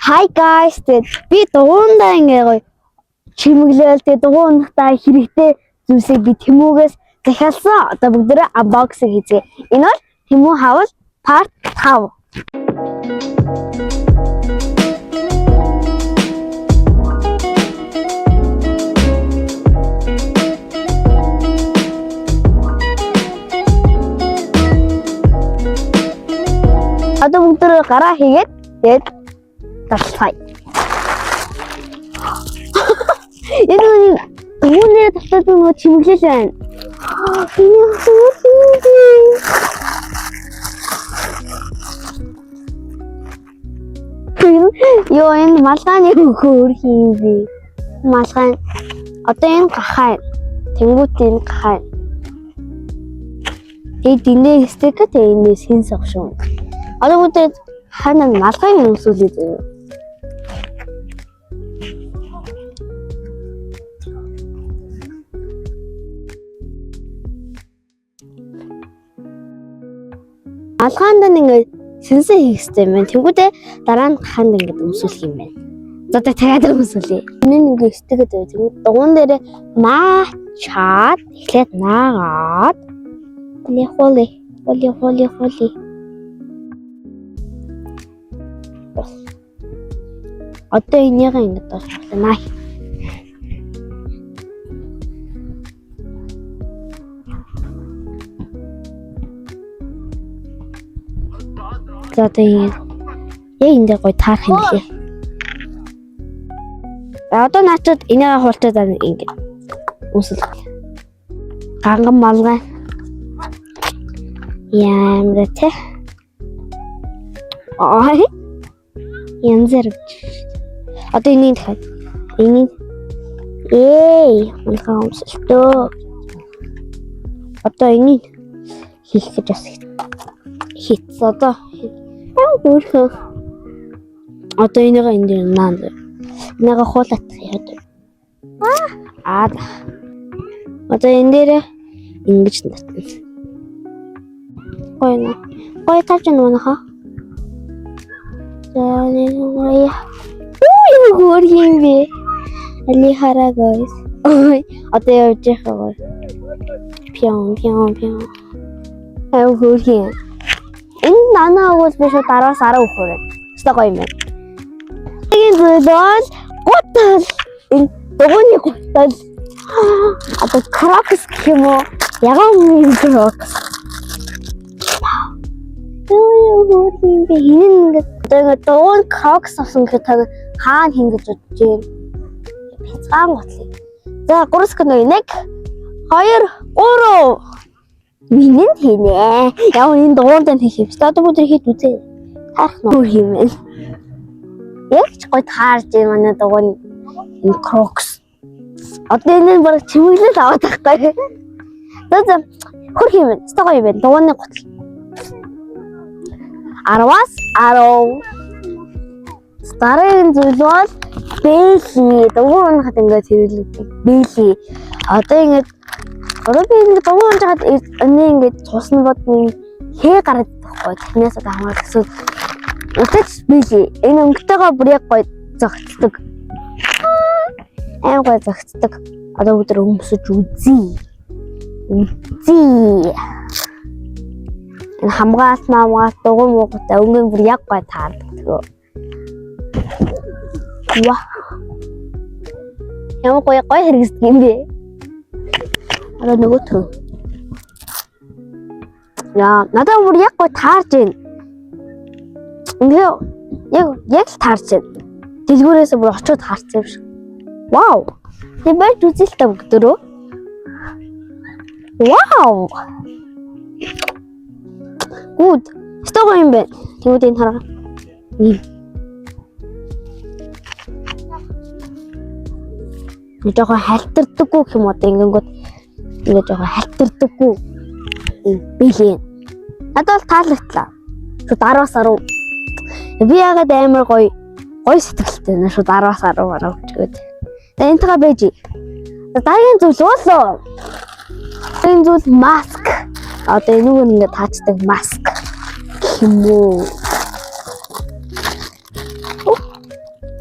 Hi guys, би дугуйндаа ингээ гоё чимэглээл дугуйндаа хэрэгтэй зүйлсийг би Тэмүүгээс захиалсан. Одоо бүгдээрээ unboxing хийzгээ. Энэ бол Тэмүү хавал part 5. Одоо бүгдээрээ гараа хийгээд тэгээд таслаа. Энэ үүнээ татсан нөгөө чимэглэл байна. Ёо энэ малгайны хөр хийм бэ? Малгай. Одоо энэ гахаа. Тэнгуут энэ гахаа. Тэгээд энэ стикет энэ синс авшгүй. Одоо бүгд ханаа малгайг өмсүүлээ зөө. Малгайд ингээд сэнсэ хийх хэрэгтэй юм байна. Тэнгүүдээ дараа нь ханд ингээд өмсүүлэх юм байна. За тэгээд өмсүүлээ. Энэ ингээд стигэд байв. Тэнгүүд дугуун дээр наачаад эхлээд наагаад холи. Одоо энийг ингээд болчихлоо наа. За тэгээд яг энд гоё таарах юм лээ. Одоо наачад энийг хуурчаад ингээд үүсэлээ. Ганган малгай. Ямар тэ. Янзэр. Одоо энийг дахиад. Энийг мэлхэмсэлтөө. Одоо энийг хийх гэж бас хийц одоо. Өөрхөө. Одоо энийг энд наад. Энийг хуулаад яад. Одоо энэ дээр ингэж натна. Гоё таач нуунахаа. Ой, хөр юм бэ? Али хараа guys. Ой, одоо явж байгаа. Пион. Ай хөр юм. Энэ нанаа уус биш дараас араа өгөхөр. Өстой гоё юм байна. Тэгээд зөвлөл гутал энэ дугууны гутал. Одоо крокс гэх юм уу? Яган крокс. Энэ ингээд дугуйн крокс авсан гэхэд хаана хин гэж бодож юм. Бяцхан готлоо. За 3 секунд 1 2 3 минь хийнэ. Яа энэ дугуйнд хийх юм. Одоо бүгд хийд үзээ. Харах нөр юм бэ. Яг ч гоё таарж байна манай дугуйн энэ крокс. Одоо энэ баг чимэглэл аваад тахгүй. За хөр юм бэ. Өстой гоё юм байна. Дугуйны готл. 10-аас 10. Старын зүйл бол бэли. Дугуйн хат ингээд хэрэглэдэг. Бэли. Одоо ингээд ингээд дугуйн хат ингээд цусна бод хээ гараад байхгүй. Тэрнээс одоо хамаарах гэсэн. Утгач бэли. Энэ өнгөтэйгөө бүр яг гоё зогцдог. Айн гоё зогцдог. Одоо өдөр өмсөж үзье. Энэ хамгаалт дугуй муугатай өнгөн бүр яг гоё таардаг. Ваа. Ямар гоё хэрэгсдэг юм бэ? Одоо нөгөө төр. Яа, надад бүр яг гоё таарж байна. Яг л таарж байна. Дэлгүүрээс бүр очиод харцсан юм шиг. Вау. Тэг байж үзэл та бүгдөө. Вау. Good. Стого юм бэ. Тэгвэл энэ хараа. Нэг жоохон халтардаггүй юм одоо ингэнгүүт ингээд жоохон халтардаггүй. Бэлээ. Надад бол таалагдлаа. Шууд 10-аас 10. Би яагаад амар гоё сэтгэлтэй нэ шууд 10-аас 10 гэж гээд. Тэгээ энтэйгээ байж. Дараагийн зүйл болоо. Энэ зүйл маск. Одоо энүүг ингээд таачдаг маск. Юм уу?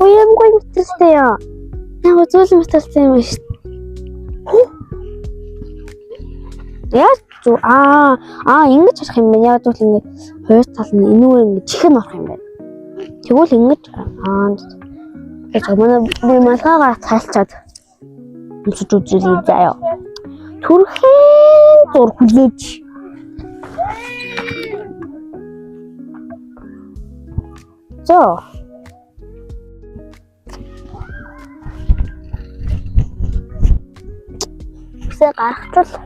Ямгүй мэтрэлтэй яа. Яг зүйл мэтрэлтэй юм шүү. Яаж ингэж харах юм бэ? Яг л ингэ хоёр тал нь энүүр ингэ чихэн орох юм байна. Тэгвэл ингэж гэж манай би малгайгаа цайлчаад өмсөж үзүүлээ заяа. Түрхэн зур хүлээж. За. Үсээ гаргачвал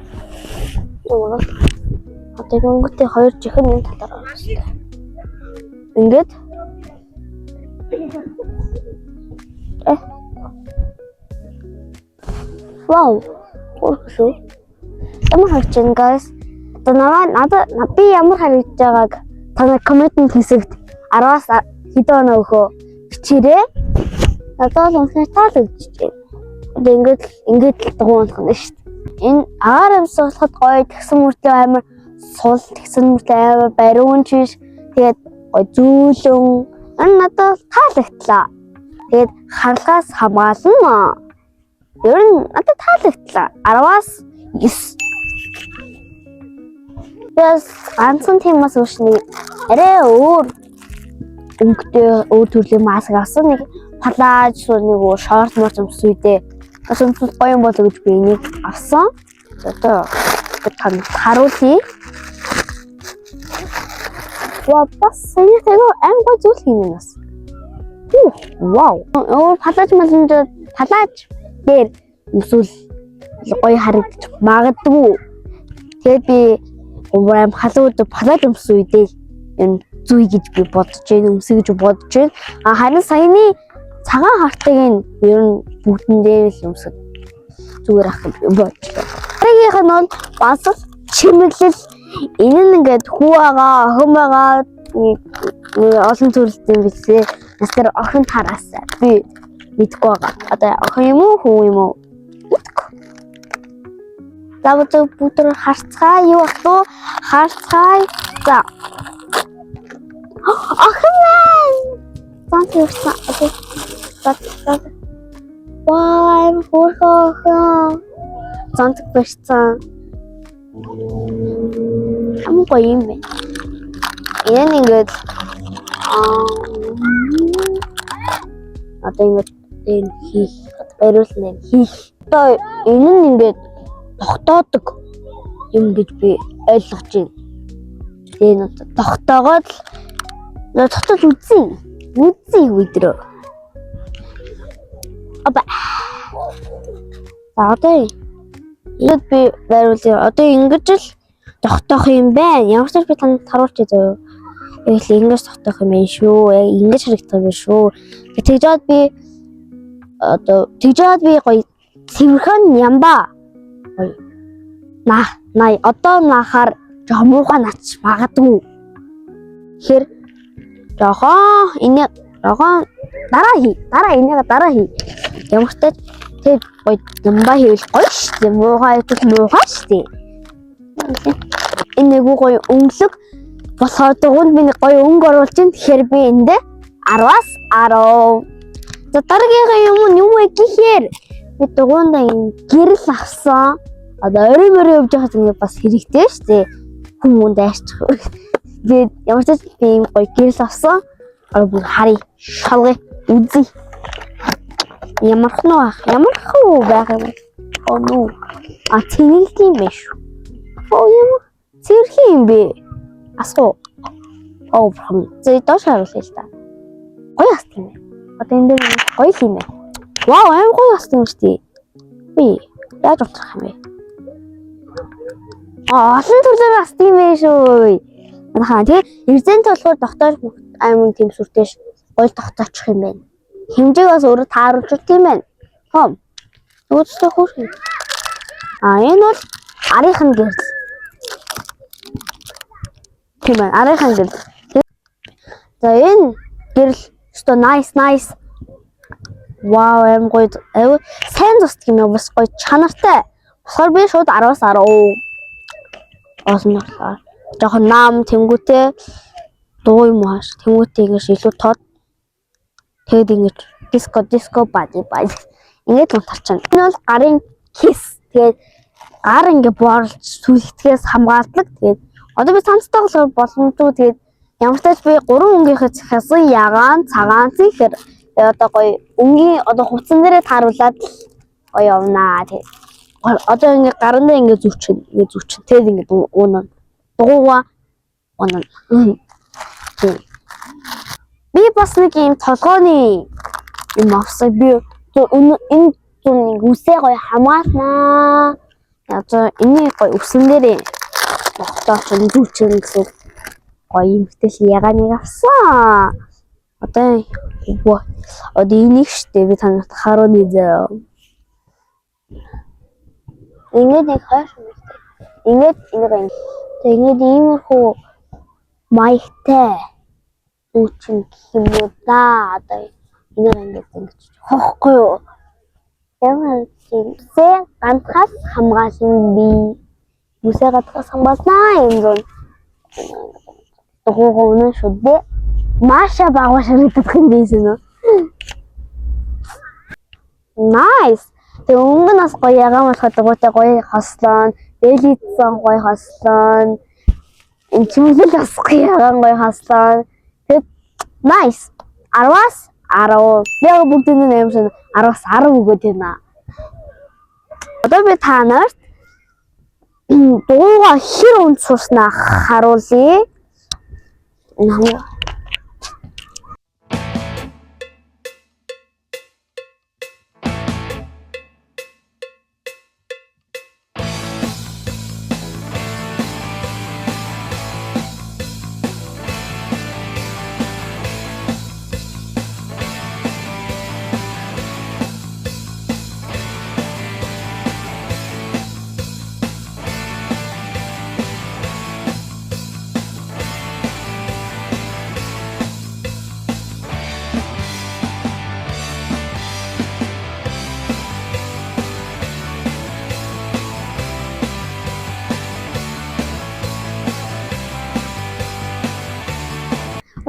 юу одоо өнгөтэй хоёр чихэн энэ талаар орно шүү дээ. Ингээд Вау. Оо. Ямар харж байна guys? Одоо би ямар харагдж байгааг танай коммент хэсэгт 10-аас хэдэн оноо өгөө бичээрэй. Надад үнэхээр таалагдчихжээ. Одоо ингээд л дугуйнах нь шүү дээ. Энэ агаар амс болоход гоё тэгсэн мөртлөө амар сул тэгсэн мөртлөө амар баруун чиш тэгээд гоё зөөлөн энэ надад таалагдлаа. Тэгээд харлагаас хамгаална. Ер нь надад таалагдлаа. 10-аас 9. Яс ганцхан тиймээс үүш нэг арай өөр өнгөтэй өөр төрлийн маск авсан нэг палаж нэг шорт морц өмсвэдээ. Бас өмсөх гоё юм болоо гэж би энийг авсан. Одоо харуулъя. Яа бас энэ тэгээ амар зүйл хийнэ нас. Вау. Өөр палаж дээр өмсвөл гоё харагдаж магадгүй. Тэгээд би Урам халууд палаж өмсөн үедээ энэ зүй гэж би бодож байна, өмсөй гэж бодож байна. Харин саяны цагаан хартыг нь ер нь бүгдэн дээр л өмсөд зүгээр ах гэж бодож байна. Харигийнх нь бол бас чимэглэл энэ нь ингээд хүү байгаа, охин байгаа олон төрөлтэй билээ. Настэр охин тараасаа би мэдгүй байгаа. Одоо охин юм уу, хүү юм уу? Давд бүтэр харцгаа юу болов харцгаа за охин маань таньсан ваа хөрхөө таньдаг байсан амгүй юм бэ энэ ингээд одоо ингээд энэ хийх бариулна хийх одоо энэ нь ингээд тогтоодог юм гэж би ойлгож байна. Энэ тогтоогоод тогтоож үзье өдрөө. Апа. Одоо яг би бариулъя. Одоо ингэж л тогтоох юм байна. Ямар ч би танд харуулчих заяа. Яг л ингэж тогтоох юм байна шүү. Яг ингэж харагдах юм байна шүү. Тэгжээд би гоё цэвэрхэн ямбаа. Одоо нахаар жоохон муухай нач магадгүй. Тэгэхээр жоохон дараа хий. Ямар ч тач тэг гоё ямбаа хийвэл гоё шүү дээ. Муухай шүү дээ. Энэ нэг гоё өнгөлөг болохоор дугуйд би нэг гоё өнгө оруулж байна. Тэгэхээр би энд 10-аас 10. За дараагийн юм вэ гэхээр би дугуйдаа гэрэл авсан. Одоо орой явж байхад ингэ бас хэрэгтэй шүү дээ. Хүмүүнд айрчих. Тэгээд ямар ч би ийм гоё гэрэл авсан. Бүр харъя, шалгая, үзье. Ямар хөө байх юм. Нүү. Цэвэрлэх юм биш шүү. Ямар цэвэрлэх юм бэ? Асуу. Зэ доош харуулъя л да. Гоё аст юм бэ? Одоо энэ дээр гоё юм бэ? Вау, амар гоё аст юм шүү дээ. Би яаж унтрах юм бэ? Олон төрлийн аст юм бэ шүү. Тэгээ эрдэнэт болохоор доктор аймаг тийм сүртэй гоё тогтоочих юм байна. Хэмжээг бас өөрөө тааруулж өгөх юм байна. Өөдөө хөөх юм. Энэ бол арийнхын гэрэл. Тийм байна. Арийнхын гэрэл. За энэ гэрэл өстой nice. Вау, амар гоё. Сайн зурдаг юм яа, бас гоё чанартай. Болохоор би шууд 10-аас 10. Олнолоо. Жохон нам тэнгүүтэй дуу юм ааш. Тэнгүүтэй ингэж илүү тод. Тэгээд ингэж диско бади. Ингээд унтарчна. Энэ бол гарын кис. Тэгээд гар ингээ борлж сүлэгтгээс хамгаалдаг. Тэгээд одоо би цанцтай болохоор боломжгүй. Тэгээд ямар ч тач би 3 өнгийнхээ цахиасан ягаан цагаан гэхээр одоо гоё өнгийн одоо хувцсан дээрээ тааруулаад гоё явнаа. Тэгээд одоо ингээ гарандаа ингээ зүвчин. Тэгээд ингээ уунаа. Дугуугаа уунаа. Би бас нэг юм толгойн юм авсан. Би энэ зүүн үсээ гоё хамгаалнаа. Одоо энэ гоё үсэн дээрээ тогтооч зүвчин гэсэн гоё юмтэл ягааныг авсан. Одоо энийг штэ би танад харуулъя зөө. Ингээд нэг хаш мэт. Ингээд иймэрхүү маягтай зүвчин гэх юм уу да. Одоо ингээд хоохгүй юу? Ямар зэ ганцхан хамгаалсан би. Үсээ ганцхан хамгаалнаа юм зөө. Дугуйг шүдээ. Маша багш харагдах юм байсан уу? Nice. Тэг өнгөнөөс гоё ягаан болоход дугуйтай гоё хослоо. Дэлийдсэн гоё хослоо. Энэ чимэл бас гоё ягаан гоё хослоо. Тэг nice. 10-аас 10. Би бүгдийн нь юм шиг 10-аас 10 өгөөд байна. Одоо би та нарт дугуйгаа хэр үнд сурснаа харуулъя. Намаа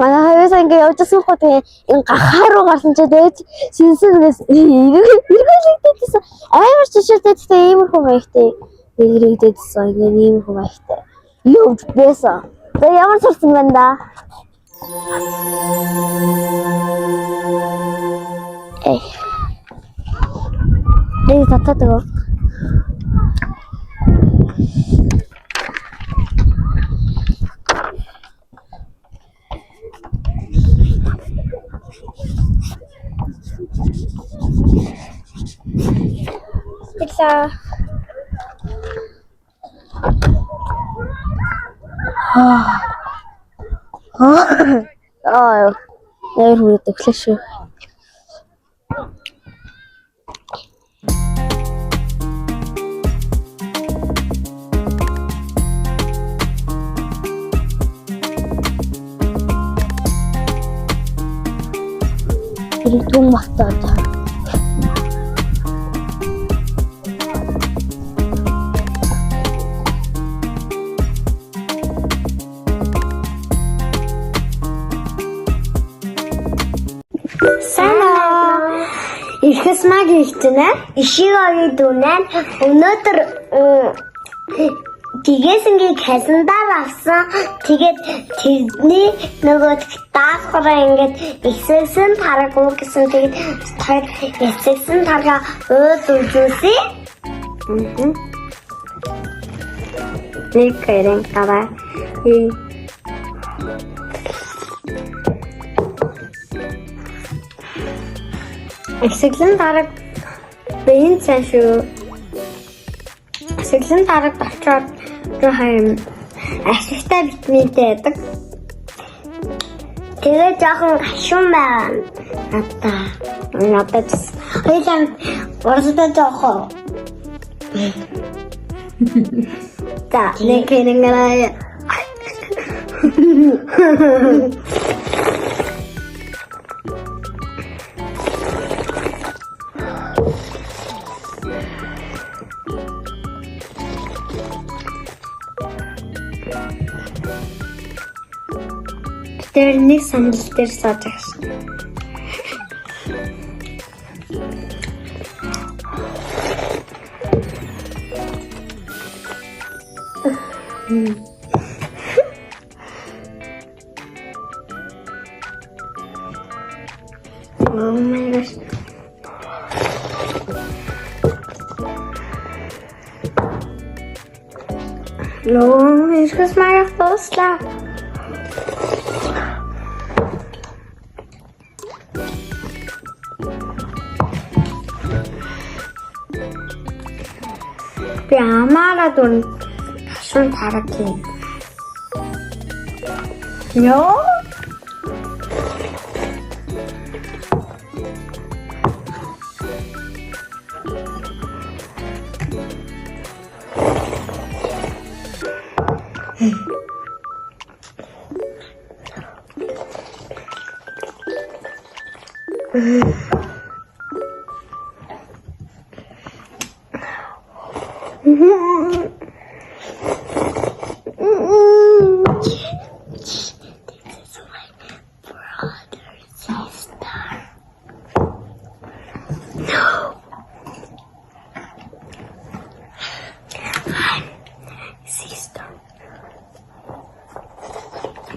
манай хавьяас ингээ явжсэн хот энэ гахаа руу гарсан ч тэгээд синсэнээс эргэлдээдсэн амар чишээдтэй иймэрхүү маягтай эргэлдээдсэн ингээ иймэрхүү маягтай явж байсан. За ямар сурсан байна да? татаа. Pizza. Яар хүрээд өглөө шүү. Ирэтүүн багтаад. Ихэс маг ихтэнэ ишиг огийн дүнэн өнөөдөр тгээс ингээ календар авсан. Тэгээд тэрний нөгөө даахаараа ингээд ихссэн тараагүй гэсэн. Тэгээд ихссэн тараа үзүүлсэн. Нэг кэрэн таваа. Эксэглэн дараг бэйн цааш шүү. Эксэглэн дараг очоод жоохон ашигтай витаминтэй байдаг. Тэгээ жоохон гашуун байна. Надад хоёулаа урсдаа жоохоо. За, нэг кэнэнгээ. Тэр нэг сандал дээр сууж байгаа. Oh my gosh. No, ich muss mal auf loslassen. Би амаараа дүн ташуун тарахын. Ёо. Sister.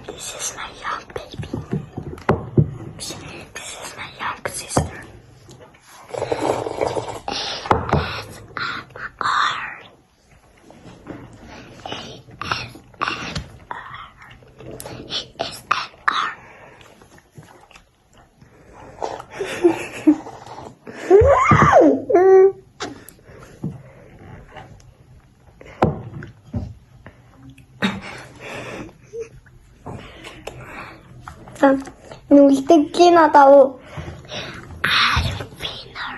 This is my young baby. This is my young sister. Үлдэглийн одоо Alviner.